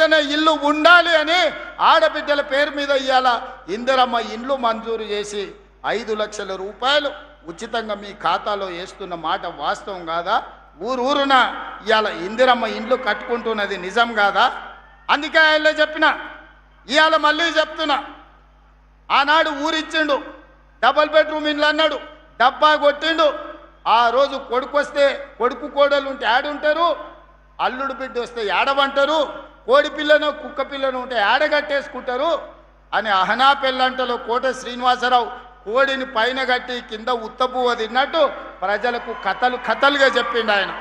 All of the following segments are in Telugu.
మీదనే ఇల్లు ఉండాలి అని ఆడబిడ్డల పేరు మీద ఇయ్యాల ఇందిరమ్మ ఇండ్లు మంజూరు చేసి 5 లక్షల రూపాయలు ఉచితంగా మీ ఖాతాలో వేస్తున్న మాట వాస్తవం కాదా? ఊరున ఇవాళ ఇందిరమ్మ ఇండ్లు కట్టుకుంటున్నది నిజం కాదా? అందుకే ఆయన చెప్పిన, ఇవాళ మళ్ళీ చెప్తున్నా, ఆనాడు ఊరిచ్చిండు, డబల్ బెడ్రూమ్ ఇండ్లు అన్నాడు, డబ్బా కొట్టిండు. ఆ రోజు కొడుకు వస్తే కొడుకు కోడలు ఉంటే ఆడుంటారు, అల్లుడు బిడ్డ వస్తే ఏడవంటారు, కోడి పిల్లను కుక్క పిల్లను ఉంటే ఏడగట్టేసుకుంటారు అని అహనా పెళ్ళంటలో కోట శ్రీనివాసరావు కోడిని పైన కట్టి కింద ఉత్తపువ్వ తిన్నట్టు ప్రజలకు కథలుగా చెప్పిండు ఆయన.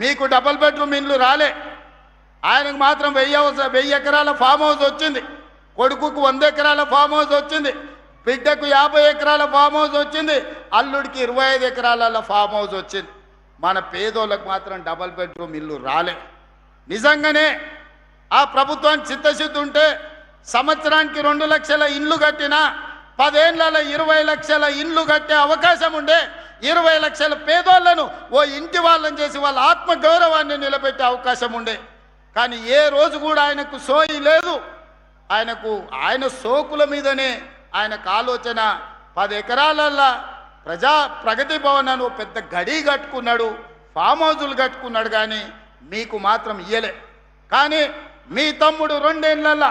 మీకు డబల్ బెడ్రూమ్ ఇండ్లు రాలే, ఆయనకు మాత్రం 1000 ఎకరాల ఫామ్ హౌస్ వచ్చింది, కొడుకుకు 100 ఎకరాల ఫామ్ హౌస్ వచ్చింది, బిడ్డకు 50 ఎకరాల ఫామ్ హౌస్ వచ్చింది, అల్లుడికి 25 ఎకరాల ఫామ్ హౌస్ వచ్చింది. మన పేదోళ్ళకు మాత్రం డబల్ బెడ్రూమ్ ఇల్లు రాలే. నిజంగానే ఆ ప్రభుత్వానికి చిత్తశుద్ధి ఉంటే సంవత్సరానికి 2 లక్షల ఇండ్లు కట్టినా 10 ఏళ్లలో 20 లక్షల ఇండ్లు కట్టే అవకాశం ఉండే, 20 లక్షల పేదోళ్లను ఓ ఇంటి వాళ్ళని చేసి వాళ్ళ ఆత్మగౌరవాన్ని నిలబెట్టే అవకాశం ఉండే. కానీ ఏ రోజు కూడా ఆయనకు సోయి లేదు. ఆయన సోకుల మీదనే ఆయనకు ఆలోచన. 10 ఎకరాలల్లా ప్రగతి భవన్ అని పెద్ద గడి కట్టుకున్నాడు, ఫామ్ హౌజులు కట్టుకున్నాడు, కానీ మీకు మాత్రం ఇయ్యలే. కానీ మీ తమ్ముడు 2 ఏళ్లల్లా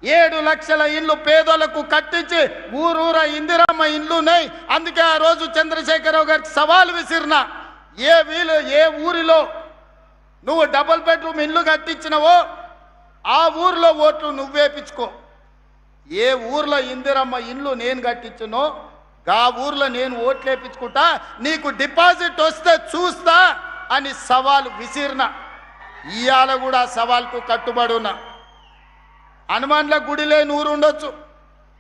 7 లక్షల ఇండ్లు పేదలకు కట్టించి ఊరూర ఇందిరమ్మ ఇండ్లున్నాయి. అందుకే ఆ రోజు చంద్రశేఖరరావు గారికి సవాల్ విసిరిన, ఏ ఊరిలో నువ్వు డబుల్ బెడ్రూమ్ ఇండ్లు కట్టించినవో ఆ ఊర్లో ఓట్లు నువ్వేపించుకో, ఏ ఊర్లో ఇందిరమ్మ ఇండ్లు నేను కట్టించునో ఆ ఊర్లో నేను ఓట్లు వేయించుకుంటా, నీకు డిపాజిట్ వస్తే చూస్తా అని సవాల్ విసిరిన. ఇవాళ కూడా సవాల్కు కట్టుబడి ఉన్నా. హనుమాన్ల గుడి లేని ఊరు ఉండొచ్చు,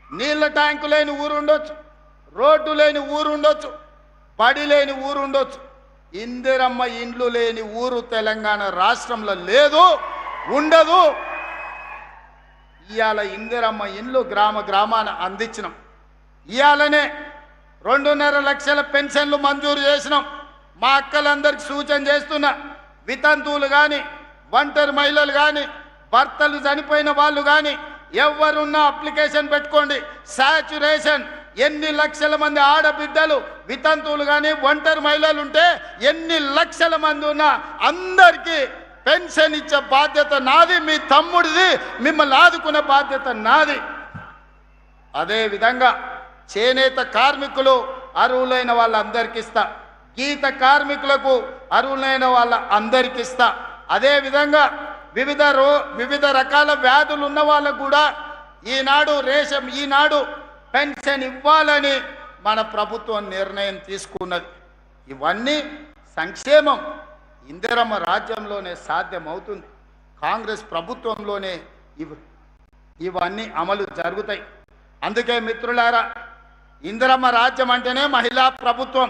నీళ్ళ ట్యాంకు లేని ఊరు ఉండొచ్చు, రోడ్డు లేని ఊరు ఉండొచ్చు, బడి లేని ఊరు ఉండొచ్చు, ఇందిరమ్మ ఇండ్లు లేని ఊరు తెలంగాణ రాష్ట్రంలో లేదు, ఉండదు. ఇవాళ ఇందిరమ్మ ఇండ్లు గ్రామాన అందించినాం. ఇవాళనే 2.5 లక్షల పెన్షన్లు మంజూరు చేసినాం. మా అక్కలందరికీ సూచన చేస్తున్నా, వితంతువులు కానీ, ఒంటరి మహిళలు కానీ, భర్తలు చనిపోయిన వాళ్ళు కానీ ఎవరున్నా అప్లికేషన్ పెట్టుకోండి. సాచ్యురేషన్ ఎన్ని లక్షల మంది ఆడబిడ్డలు వితంతువులు కానీ ఒంటరి మహిళలు ఉంటే ఎన్ని లక్షల మంది ఉన్నా అందరికీ పెన్షన్ ఇచ్చే బాధ్యత నాది, మీ తమ్ముడిది, మిమ్మల్ని ఆదుకునే బాధ్యత నాది. అదేవిధంగా చేనేత కార్మికులు అర్హులైన వాళ్ళందరికీ ఇస్తా, గీత కార్మికులకు అర్హులైన వాళ్ళ అందరికీ ఇస్తా. అదేవిధంగా వివిధ రకాల వ్యాధులు ఉన్న వాళ్ళకు కూడా ఈనాడు పెన్షన్ ఇవ్వాలని మన ప్రభుత్వం నిర్ణయం తీసుకున్నది. ఇవన్నీ సంక్షేమం ఇందిరమ్మ రాజ్యంలోనే సాధ్యమవుతుంది, కాంగ్రెస్ ప్రభుత్వంలోనే ఇవన్నీ అమలు జరుగుతాయి. అందుకే మిత్రులారా, ఇందిరమ్మ రాజ్యం అంటేనే మహిళా ప్రభుత్వం.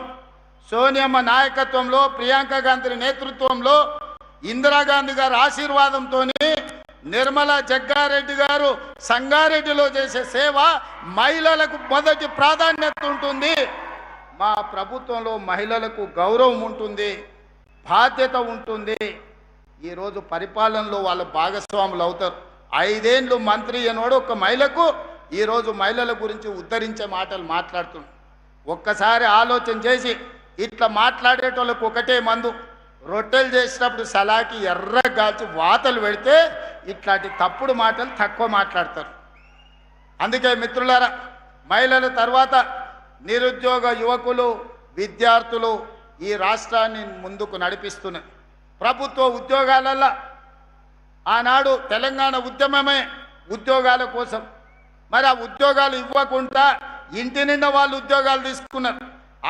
సోనియమ్మ నాయకత్వంలో, ప్రియాంక గాంధీ నేతృత్వంలో, ఇందిరాగాంధీ గారి ఆశీర్వాదంతో నిర్మలా జగ్గారెడ్డి గారు సంగారెడ్డిలో చేసే సేవ మహిళలకు మొదటి ప్రాధాన్యత ఉంటుంది. మా ప్రభుత్వంలో మహిళలకు గౌరవం ఉంటుంది, బాధ్యత ఉంటుంది. ఈరోజు పరిపాలనలో వాళ్ళ భాగస్వాములు అవుతారు. 5 ఏళ్ళు మంత్రి అనోడు ఒక మహిళకు ఈరోజు మహిళల గురించి ఉద్ధరించే మాటలు మాట్లాడుతున్నాడు. ఒక్కసారి ఆలోచన చేసి ఇట్లా మాట్లాడేటోళ్ళకు ఒకటే మందు, రొట్టెలు చేసినప్పుడు సలాకి ఎర్రగాల్చి వాతలు పెడితే ఇట్లాంటి తప్పుడు మాటలు తక్కువ మాట్లాడతారు. అందుకే మిత్రులారా, మహిళల తర్వాత నిరుద్యోగ యువకులు, విద్యార్థులు ఈ రాష్ట్రాన్ని ముందుకు నడిపిస్తున్నారు. ప్రభుత్వ ఉద్యోగాలలో ఆనాడు తెలంగాణ ఉద్యమమే ఉద్యోగాల కోసం. మరి ఆ ఉద్యోగాలు ఇవ్వకుండా ఇంటి నిండా వాళ్ళు ఉద్యోగాలు తీసుకున్నారు.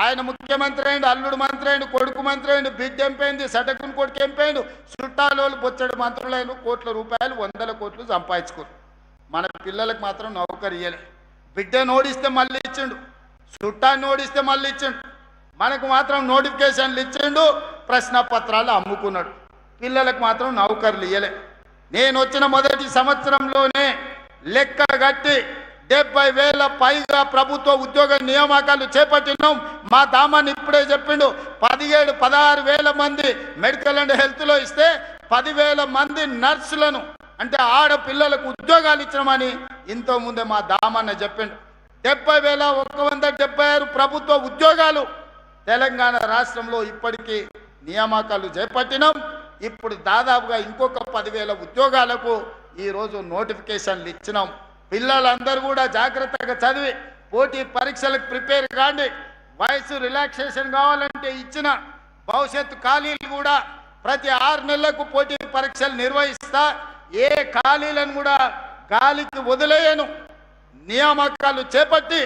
ఆయన ముఖ్యమంత్రి అయిండు, అల్లుడు మంత్రి అయిండు, కొడుకు మంత్రి అయిండు, బిడ్డ ఎంపైంది, సటకుని కొడుకు ఎంపైండు, చుట్టాలోళ్ళు బొచ్చడు మంత్రులైన కోట్ల రూపాయలు 100 కోట్లు సంపాదించుకోరు. మన పిల్లలకు మాత్రం నౌకరు ఇయ్యలే. బిడ్డను ఓడిస్తే మళ్ళీ ఇచ్చిండు, చుట్టాన్ని ఓడిస్తే మళ్ళీ ఇచ్చిండు. మనకు మాత్రం నోటిఫికేషన్లు ఇచ్చిండు, ప్రశ్న పత్రాలు అమ్ముకున్నాడు. పిల్లలకు మాత్రం నౌకర్లు ఇయ్యలే. నేను వచ్చిన మొదటి సంవత్సరంలోనే లెక్క గట్టి 70,000 పైగా ప్రభుత్వ ఉద్యోగ నియామకాలు చేపట్టినాం. మా దామాన్ని ఇప్పుడే చెప్పిండు, 16,000 మంది మెడికల్ అండ్ హెల్త్లో ఇస్తే 10,000 మంది నర్సులను అంటే ఆడపిల్లలకు ఉద్యోగాలు ఇచ్చినామని ఇంతో ముందే మా దామన్న చెప్పిండు. 70,176 ప్రభుత్వ ఉద్యోగాలు తెలంగాణ రాష్ట్రంలో ఇప్పటికీ నియామకాలు చేపట్టినాం. ఇప్పుడు దాదాపుగా ఇంకొక 10,000 ఉద్యోగాలకు ఈరోజు నోటిఫికేషన్లు ఇచ్చినాం. పిల్లలందరూ కూడా జాగ్రత్తగా చదివి పోటీ పరీక్షలకు ప్రిపేర్ కాండి. వయసు రిలాక్సేషన్ కావాలంటే ఇచ్చిన భవిష్యత్తు ఖాళీలు కూడా ప్రతి 6 నెలలకు పోటీ పరీక్షలు నిర్వహిస్తా. ఏ ఖాళీలను కూడా గాలికి వదిలేయను. నియామకాలు చేపట్టి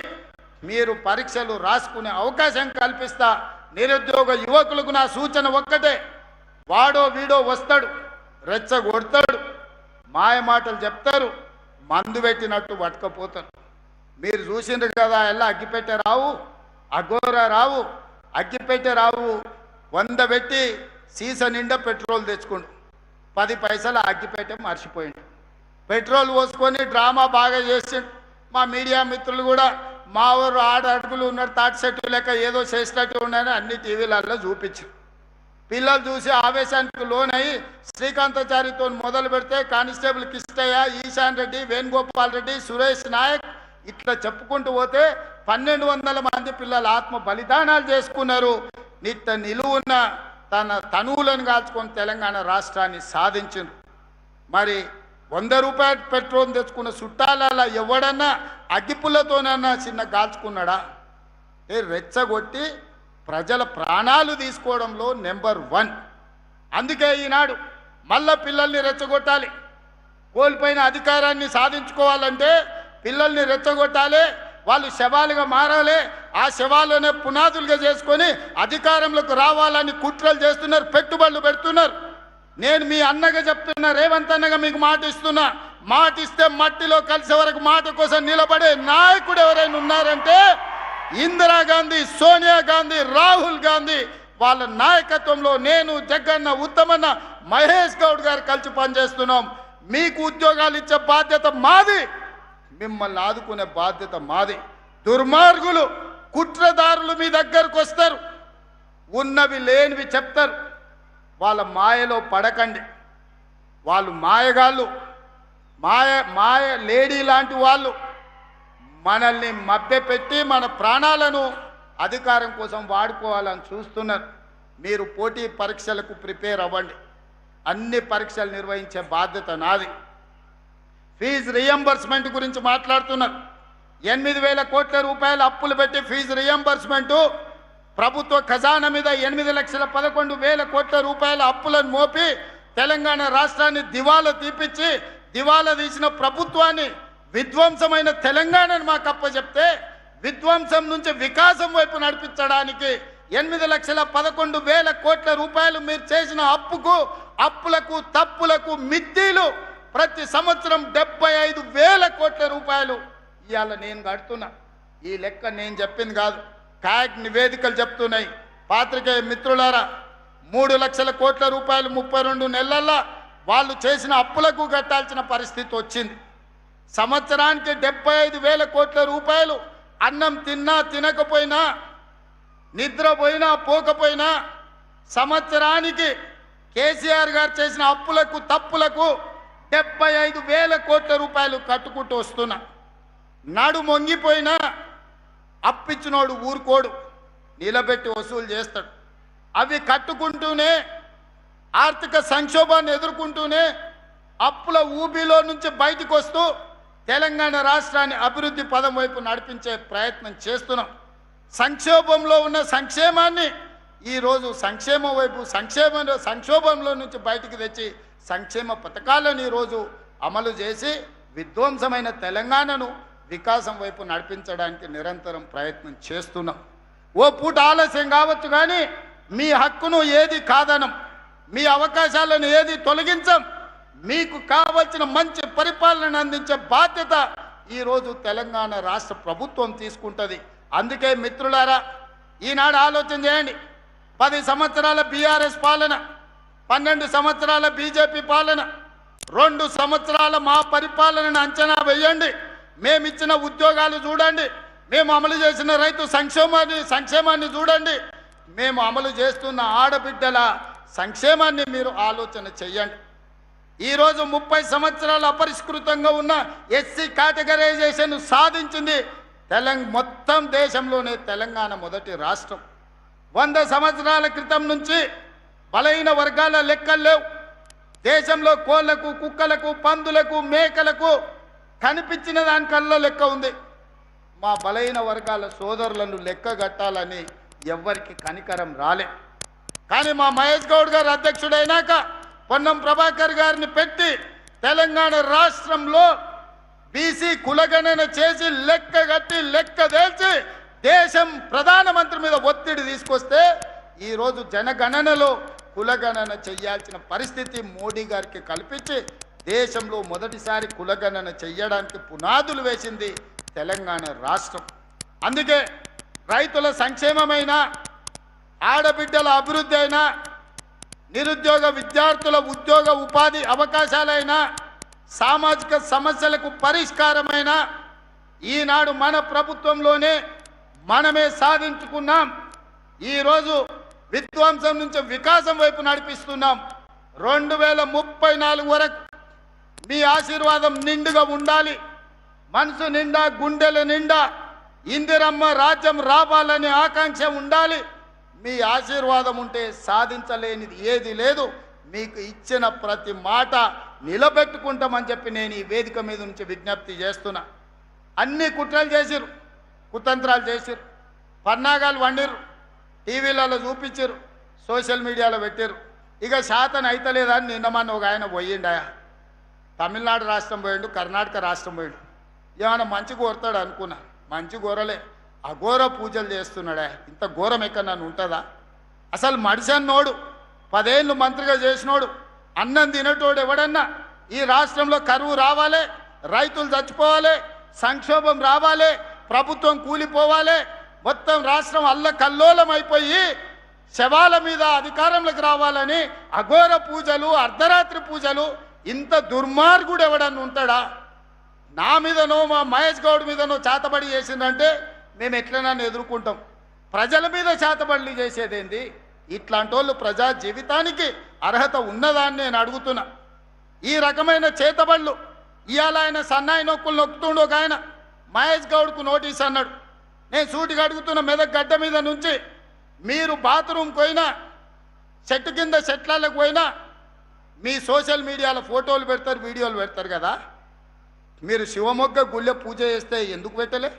మీరు పరీక్షలు రాసుకునే అవకాశం కల్పిస్తా. నిరుద్యోగ యువకులకు నా సూచన ఒక్కటే, వాడో వీడో వస్తాడు, రెచ్చగొడతాడు, మాయ మాటలు చెప్తారు, మందు పెట్టినట్టు పట్టుకపోతారు. మీరు చూసిండ్రు కదా, ఎలా అగ్గిపెట్టే రావు, అఘోర రావు, అగ్గిపెట్టే రావు 100 పెట్టి సీస నిండా పెట్రోల్ తెచ్చుకోండు. 10 పైసలు అగ్గిపెట్టే మర్చిపోయిండు. పెట్రోల్ పోసుకొని డ్రామా బాగా చేసిండు. మా మీడియా మిత్రులు కూడా మా ఊరు 6 అడుగులు ఉన్నాడు, తాటి చెట్టు లెక్క ఏదో చేసినట్టు ఉన్నాయని అన్ని టీవీలలో చూపించారు. పిల్లలు చూసి ఆవేశానికి లోనయ్యి శ్రీకాంతాచారితో మొదలు పెడితే కానిస్టేబుల్ కిష్టయ్య, ఈశాన్ రెడ్డి, వేణుగోపాల్ రెడ్డి, సురేష్ నాయక్ ఇట్లా చెప్పుకుంటూ పోతే 1200 మంది పిల్లలు ఆత్మ బలిదానాలు చేసుకున్నారు. నిట్ట నిలువున్న తన తనువులను కాల్చుకొని తెలంగాణ రాష్ట్రాన్ని సాధించారు. మరి 100 రూపాయల పెట్రోల్ తెచ్చుకున్న చుట్టాలలో ఎవడన్నా అగ్గిపుల్లతోనన్నా చిన్న కాల్చుకున్నాడా? రెచ్చగొట్టి ప్రజల ప్రాణాలు తీసుకోవడంలో నెంబర్ 1. అందుకే ఈనాడు మళ్ళా పిల్లల్ని రెచ్చగొట్టాలి. కోల్పోయిన అధికారాన్ని సాధించుకోవాలంటే పిల్లల్ని రెచ్చగొట్టాలి. వాళ్ళు శవాలుగా మారాలి. ఆ శవాలనే పునాదులుగా చేసుకొని అధికారంలోకి రావాలని కుట్రలు చేస్తున్నారు, పెట్టుబడులు పెడుతున్నారు. నేను మీ అన్నగా చెప్తున్నా, రేవంత్ అన్నగా మీకు మాట ఇస్తున్నా. మాట ఇస్తే మట్టిలో కలిసే వరకు మాట కోసం నిలబడే నాయకుడు ఎవరైనా ఉన్నారంటే ఇందిరాగాంధీ, సోనియా గాంధీ, రాహుల్ గాంధీ వాళ్ళ నాయకత్వంలో నేను, జగన్న, ఉత్తమన్న, మహేష్ గౌడ్ గారు కలిసి పనిచేస్తున్నాం. మీకు ఉద్యోగాలు ఇచ్చే బాధ్యత మాది, మిమ్మల్ని ఆదుకునే బాధ్యత మాది. దుర్మార్గులు, కుట్రదారులు మీ దగ్గరకు వస్తారు, ఉన్నవి లేనివి చెప్తారు. వాళ్ళ మాయలో పడకండి. వాళ్ళు మాయగాళ్ళు, మాయ లేడీ లాంటి వాళ్ళు. మనల్ని మభ్యపెట్టి మన ప్రాణాలను అధికారం కోసం వాడుకోవాలని చూస్తున్నారు. మీరు పోటీ పరీక్షలకు ప్రిపేర్ అవ్వండి. అన్ని పరీక్షలు నిర్వహించే బాధ్యత నాది. ఫీజు రియంబర్స్మెంట్ గురించి మాట్లాడుతున్నారు. 8,000 కోట్ల రూపాయలు అప్పులు పెట్టి ఫీజు రియంబర్స్మెంటు, ప్రభుత్వ ఖజానా మీద 8,11,000 కోట్ల రూపాయల అప్పులను మోపి తెలంగాణ రాష్ట్రాన్ని దివాలా తీపిచ్చి, దివాలా తీసిన ప్రభుత్వాన్ని విధ్వంసమైన తెలంగాణను మాకు అప్పచెప్తే విధ్వంసం నుంచి వికాసం వైపు నడిపించడానికి 8,11,000 కోట్ల రూపాయలు మీరు చేసిన అప్పులకు తప్పులకు మిద్దీలు ప్రతి సంవత్సరం 75,000 కోట్ల రూపాయలు ఇవాళ నేను కడుతున్నా. ఈ లెక్క నేను చెప్పింది కాదు, క్యాగ్ నివేదికలు చెప్తున్నాయి. పాత్రికేయ మిత్రులారా, 3 లక్షల కోట్ల రూపాయలు 32 నెలల్లో వాళ్ళు చేసిన అప్పులకు కట్టాల్సిన పరిస్థితి వచ్చింది. సంవత్సరానికి 75,000 కోట్ల రూపాయలు అన్నం తిన్నా తినకపోయినా, నిద్రపోయినా పోకపోయినా సంవత్సరానికి కేసీఆర్ గారు చేసిన అప్పులకు తప్పులకు 75,000 కోట్ల రూపాయలు కట్టుకుంటూ వస్తున్నా. నాడు మొంగిపోయినా అప్పిచ్చినోడు ఊరుకోడు, నిలబెట్టి వసూలు చేస్తాడు. అవి కట్టుకుంటూనే ఆర్థిక సంక్షోభాన్ని ఎదుర్కొంటూనే అప్పుల ఊబిలో నుంచి బయటకు వస్తూ తెలంగాణ రాష్ట్రాన్ని అభివృద్ధి పదం వైపు నడిపించే ప్రయత్నం చేస్తున్నాం. సంక్షోభంలో ఉన్న సంక్షేమాన్ని ఈరోజు సంక్షేమం వైపు సంక్షోభంలో నుంచి బయటికి తెచ్చి సంక్షేమ పథకాలను ఈరోజు అమలు చేసి విధ్వంసమైన తెలంగాణను వికాసం వైపు నడిపించడానికి నిరంతరం ప్రయత్నం చేస్తున్నాం. ఓ పూట ఆలస్యం కావచ్చు కానీ మీ హక్కును ఏది కాదనం, మీ అవకాశాలను ఏది తొలగించం. మీకు కావలసిన మంచి పరిపాలన అందించే బాధ్యత ఈరోజు తెలంగాణ రాష్ట్ర ప్రభుత్వం తీసుకుంటుంది. అందుకే మిత్రులారా, ఈనాడు ఆలోచన చేయండి. 10 సంవత్సరాల బీఆర్ఎస్ పాలన, 12 సంవత్సరాల బీజేపీ పాలన, 2 సంవత్సరాల మా పరిపాలనను అంచనా వేయండి. మేమిచ్చిన ఉద్యోగాలు చూడండి, మేము అమలు చేసిన రైతు సంక్షేమాన్ని చూడండి, మేము అమలు చేస్తున్న ఆడబిడ్డల సంక్షేమాన్ని మీరు ఆలోచన చెయ్యండి. ఈరోజు 30 సంవత్సరాలు అపరిష్కృతంగా ఉన్న ఎస్సీ కేటగరైజేషన్ సాధించింది మొత్తం దేశంలోనే తెలంగాణ మొదటి రాష్ట్రం. 100 సంవత్సరాల క్రితం నుంచి బలహీన వర్గాల లెక్కలు లేవు. దేశంలో కోళ్లకు, కుక్కలకు, పందులకు, మేకలకు కనిపించిన దానికల్లా లెక్క ఉంది. మా బలహీన వర్గాల సోదరులను లెక్క కట్టాలని ఎవ్వరికి కనికరం రాలే. కానీ మా మహేష్ గౌడ్ గారు అధ్యక్షుడైనాక పొన్నం ప్రభాకర్ గారిని పెట్టి తెలంగాణ రాష్ట్రంలో బీసీ కులగణన చేసి లెక్క కట్టి లెక్క తేల్చి దేశం ప్రధానమంత్రి మీద ఒత్తిడి తీసుకొస్తే ఈరోజు జనగణనలో కులగణన చేయాల్సిన పరిస్థితి మోడీ గారికి కల్పించి దేశంలో మొదటిసారి కులగణన చేయడానికి పునాదులు వేసింది తెలంగాణ రాష్ట్రం. అందుకే రైతుల సంక్షేమమైన, ఆడబిడ్డల అభివృద్ధి అయినా, నిరుద్యోగ విద్యార్థుల ఉద్యోగ ఉపాధి అవకాశాలైనా, సామాజిక సమస్యలకు పరిష్కారమైన ఈనాడు మన ప్రభుత్వంలోనే మనమే సాధించుకున్నాం. ఈరోజు విధ్వంసం నుంచి వికాసం వైపు నడిపిస్తున్నాం. 2034 వరకు మీ ఆశీర్వాదం నిండుగా ఉండాలి. మనసు నిండా, గుండెల నిండా ఇందిరమ్మ రాజ్యం రావాలనే ఆకాంక్ష ఉండాలి. మీ ఆశీర్వాదం ఉంటే సాధించలేనిది ఏది లేదు. మీకు ఇచ్చిన ప్రతి మాట నిలబెట్టుకుంటామని చెప్పి నేను ఈ వేదిక మీద నుంచి విజ్ఞప్తి చేస్తున్నా. అన్ని కుట్రలు చేసిరు, కుతంత్రాలు చేసిరు, పన్నాగాలు వండిరు, టీవీలలో చూపించారు, సోషల్ మీడియాలో పెట్టారు. ఇక శాతం అయితలేదని నిన్నమన్న ఒక ఆయన పోయిండాయా, తమిళనాడు రాష్ట్రం పోయిండు, కర్ణాటక రాష్ట్రం పోయిండు. ఏమైనా మంచి కోరుతాడు అనుకున్నా, మంచి కోరలే, అఘోర పూజలు చేస్తున్నాడా. ఇంత ఘోరం ఎక్కడ నన్ను ఉంటుందా? అసలు మడిసన్నోడు 10 ఏళ్ళు మంత్రిగా చేసినోడు, అన్నం తినేటోడు ఎవడన్నా ఈ రాష్ట్రంలో కరువు రావాలి, రైతులు చచ్చిపోవాలి, సంక్షోభం రావాలి, ప్రభుత్వం కూలిపోవాలి, మొత్తం రాష్ట్రం అల్లకల్లోలం అయిపోయి శవాల మీద అధికారంలోకి రావాలని అఘోర పూజలు, అర్ధరాత్రి పూజలు, ఇంత దుర్మార్గుడు ఎవడన్నా ఉంటాడా? నా మీదనో మా మహేష్ గౌడ్ మీదనో చేతబడి చేసిందంటే మేము ఎట్లనన్నా ఎదుర్కొంటాం. ప్రజల మీద చేతబడులు చేసేదేంది? ఇట్లాంటి వాళ్ళు ప్రజా జీవితానికి అర్హత ఉన్నదాన్ని నేను అడుగుతున్నా. ఈ రకమైన చేతబడులు ఇవాళ ఆయన సన్నాయి నొక్కులు నొక్కుతుండు. ఒక ఆయన మహేష్ గౌడ్కు నోటీస్ అన్నాడు. నేను సూటిగా అడుగుతున్న, మెదక్ గడ్డ మీద నుంచి మీరు బాత్రూమ్కి పోయినా, చెట్టు కింద చెట్లకు పోయినా మీ సోషల్ మీడియాలో ఫోటోలు పెడతారు, వీడియోలు పెడతారు కదా. మీరు శివమొగ్గ గుళ్ళె పూజ చేస్తే ఎందుకు పెట్టలే?